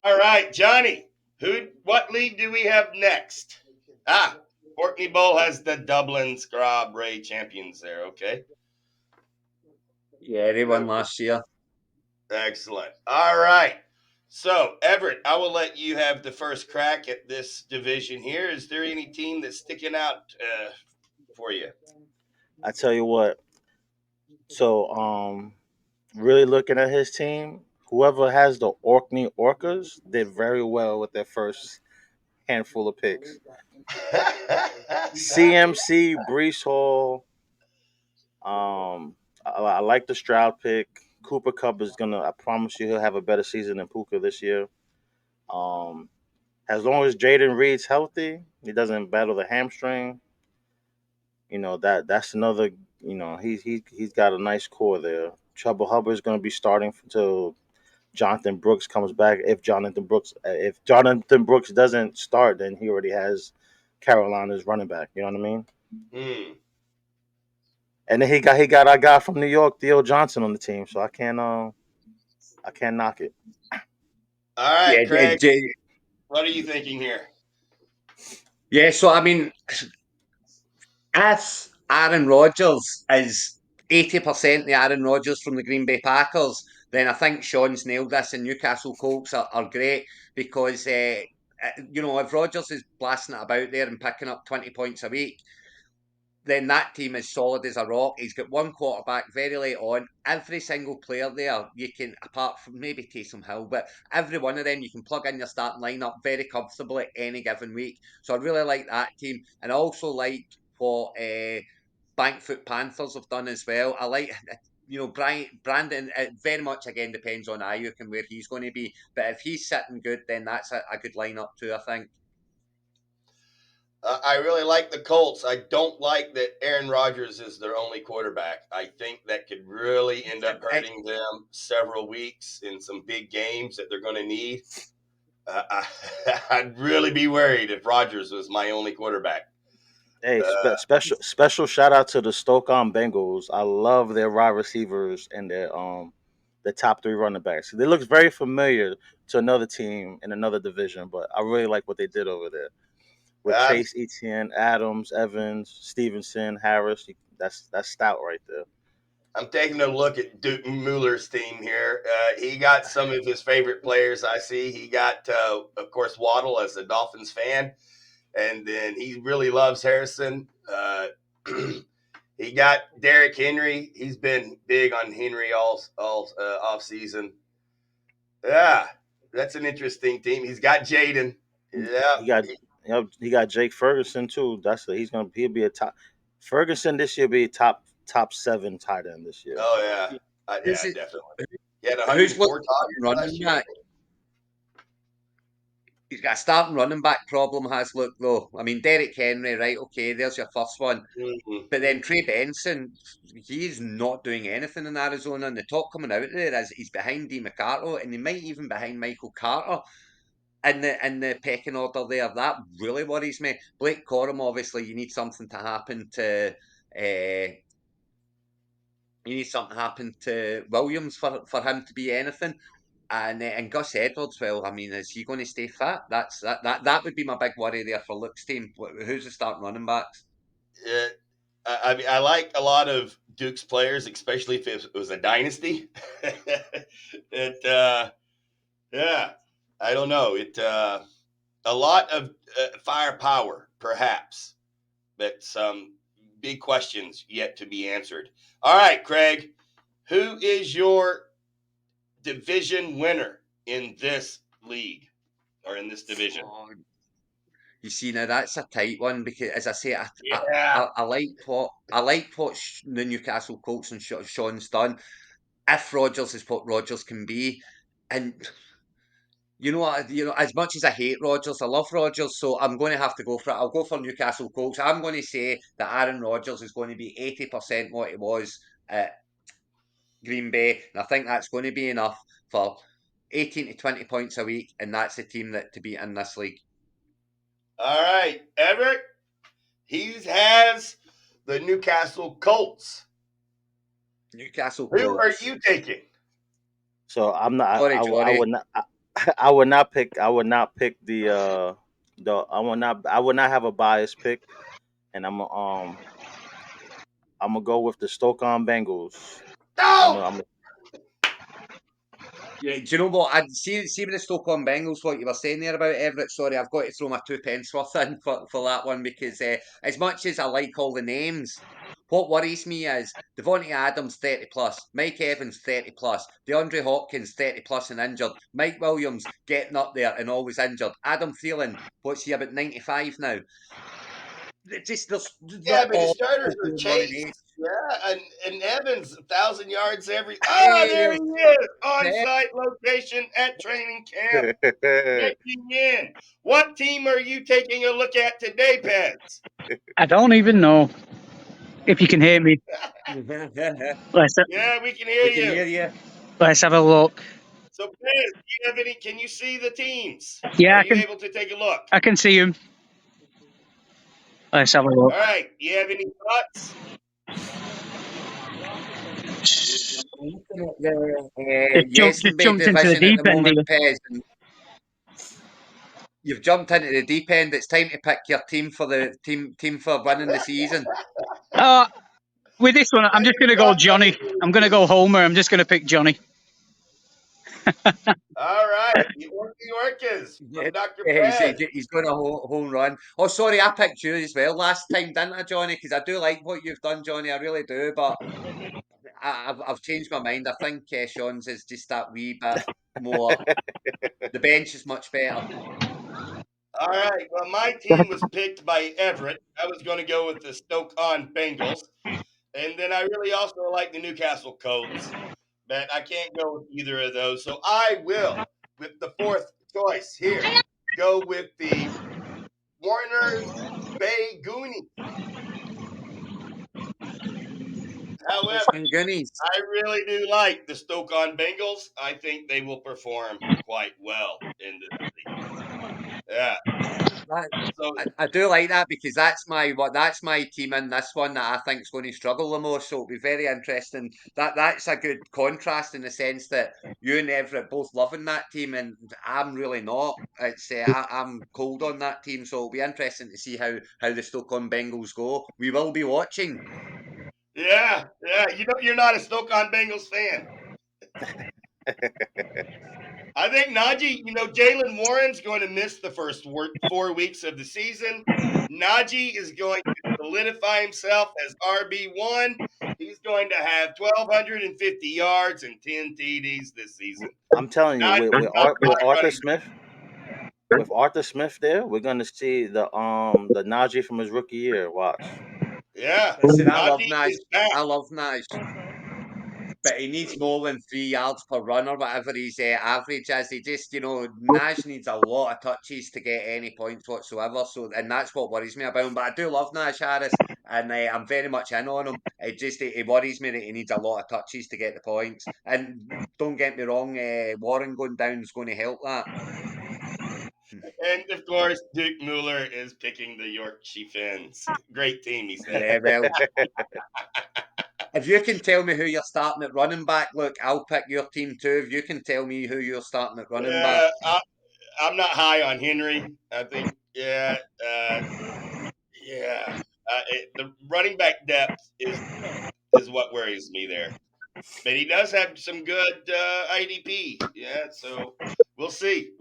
All right, Johnny. What league do we have next? OrkneyBowl has the Dublin Scrab Ray champions there. Okay, Yeah, they won last year. excellent. All right. So, Everett, I will let you have the first crack at this division here. Is there any team that's sticking out for you? I tell you what. So, really looking at his team, whoever has the Orkney Orcas did very well with their first handful of picks. CMC, Brees Hall. I like the Stroud pick. Cooper Cup is gonna. I promise you, he'll have a better season than Puka this year. Um, as long as Jaden Reed's healthy, he doesn't battle the hamstring. That's another. He's got a nice core there. Chuba Hubbard's gonna be starting until Jonathan Brooks comes back. If Jonathan Brooks doesn't start, then he already has Carolina's running back. You know what I mean? Hmm. And then he got our guy from New York, Theo Johnson, on the team. So I can't knock it. All right, Yeah, Craig. What are you thinking here? yeah. So I mean, if Aaron Rodgers is 80% the Aaron Rodgers from the Green Bay Packers, then I think Sean's nailed this, and Newcastle Colts are great because, if Rodgers is blasting it about there and picking up 20 points a week, then that team is solid as a rock. He's got one quarterback very late on. Every single player there, you can, apart from maybe Taysom Hill, but every one of them you can plug in your starting lineup very comfortably any given week. So I really like that team. And I also like what Bankfoot Panthers have done as well. I like, Brandon, it very much again depends on Ayuk and where he's going to be. But if he's sitting good, then that's a good lineup too, I think. I really like the Colts. I don't like that Aaron Rodgers is their only quarterback. I think that could really end up hurting them several weeks in some big games that they're going to need. I'd really be worried if Rodgers was my only quarterback. Hey, special shout out to the Stoke Bengals. I love their wide receivers and the top three running backs. They look very familiar to another team in another division, but I really like what they did over there with I'm, Chase, Etienne, Adams, Evans, Stevenson, Harris. That's stout right there. I'm taking a look at Duke Mueller's team here. He got some of his favorite players. I see he got, of course, Waddle as a Dolphins fan, and then he really loves Harrison. He got Derrick Henry. He's been big on Henry all off season. Yeah, that's an interesting team. He's got Jaden. Yeah. He got Jake Ferguson too. He'll be a top. Ferguson this year be top 7 tight end this year. Oh yeah. Who's Yeah, it? definitely. He had Who's looking 104 targets running last year. back? He's got a starting running back problem, has look though. I mean, Derrick Henry, right? Okay, there's your first one. Mm-hmm. But then Trey Benson, he's not doing anything in Arizona. And the talk coming out there is he's behind D McCarthy, and he might even behind Michael Carter in the pecking order there. That really worries me. Blake Corum, obviously, you need something to happen to. You need something to happen to Williams for him to be anything. And Gus Edwards, well, I mean, is he going to stay fit? That would be my big worry there for Luke's team. Who's the starting running backs? I mean, I like a lot of Duke's players, especially if it was a dynasty. Yeah, I don't know. A lot of firepower, perhaps, but some big questions yet to be answered. All right, Craig, who is your division winner in this league or in this division? Oh, you see, now that's a tight one because, as I say, Yeah. I like what the Newcastle Colts and Sean's done. If Rodgers is what Rodgers can be, and you know what? As much as I hate Rodgers, I love Rodgers, so I'm going to have to go for it. I'll go for Newcastle Colts. I'm going to say that Aaron Rodgers is going to be 80% what he was at Green Bay. And I think that's going to be enough for 18 to 20 points a week, and that's the team that to beat in this league. All right, Everett. He has the Newcastle Colts. Newcastle Who Colts. are you taking? So I'm not. Sorry, I Johnny. would not. I would not pick. I would not pick the. I would not. I would not have a biased pick, and I'm gonna go with the Stoke-on Bengals. No. Yeah, do you know what? I see with the Stoke-on Bengals, what you were saying there about Everett. Sorry, I've got to throw my 2 pence worth in for that one because as much as I like all the names, what worries me is Devontae Adams 30 plus, Mike Evans 30 plus, DeAndre Hopkins 30 plus and injured, Mike Williams getting up there and always injured, Adam Thielen, what's he about 95 now? Just Yeah, they're but his all starters are going on in Chase. age. Yeah, and Evans, 1,000 yards every. Hey, There he is, there's on-site location at training camp, checking in. What team are you taking a look at today, Pets? I don't even know if you can hear me. Let's Yeah, we can hear we can you. hear you. let's have a look. So, Pez, do you have any? Can you see the teams? Yeah, Are you able to take a look? I can see him. Let's have a look. All right. Do you have any thoughts? Just jumped into the Division at deep the end moment, here. Pez. And you've jumped into the deep end. It's time to pick your team for the team for winning the season. With this one, I'm just going to go Johnny. I'm going to go Homer. I'm just going to pick Johnny. All right. The Orcas from Dr. Pez. He's going a home run. Oh, sorry, I picked you as well last time, didn't I, Johnny? Because I do like what you've done, Johnny. I really do, but I've changed my mind. I think Sean's is just that wee bit more. The bench is much better. All right. Well, my team was picked by Everett. I was going to go with the Stoke-on Bengals. And then I really also like the Newcastle Colts. But I can't go with either of those. So I will, with the fourth choice here, go with the Warner's Bay Goonies. However, Goonies. I really do like the Stoke-on Bengals. I think they will perform quite well in this league. Yeah. So I do like that because that's my team in this one that I think is going to struggle the most. So it'll be very interesting. That's a good contrast in the sense that you and Everett both loving that team, and I'm really not. It's I'm cold on that team, so it'll be interesting to see how the Stoke-on Bengals go. We will be watching. yeah. You know, you're not a Stoke-on Bengals fan. I think Najee, Jalen Warren's going to miss the first 4 weeks of the season. Najee is going to solidify himself as RB1. He's going to have 1,250 yards and 10 TDs this season. I'm telling you, with Arthur Smith there, we're gonna see the Najee from his rookie year. Watch. Yeah, Listen, Najee is back. I love Naj. But he needs more than 3 yards per run or whatever his average is. He just, Nash needs a lot of touches to get any points whatsoever. So, and that's what worries me about him. But I do love Nash Harris, and I'm very much in on him. It worries me that he needs a lot of touches to get the points. And don't get me wrong, Warren going down is going to help that. And of course, Duke Mueller is picking the York Chieftains. Great team, he said. Yeah, well, if you can tell me who you're starting at running back, look, I'll pick your team too. If you can tell me who you're starting at running back. I'm not high on Henry. I think, the running back depth is what worries me there. But he does have some good IDP. Yeah, so we'll see.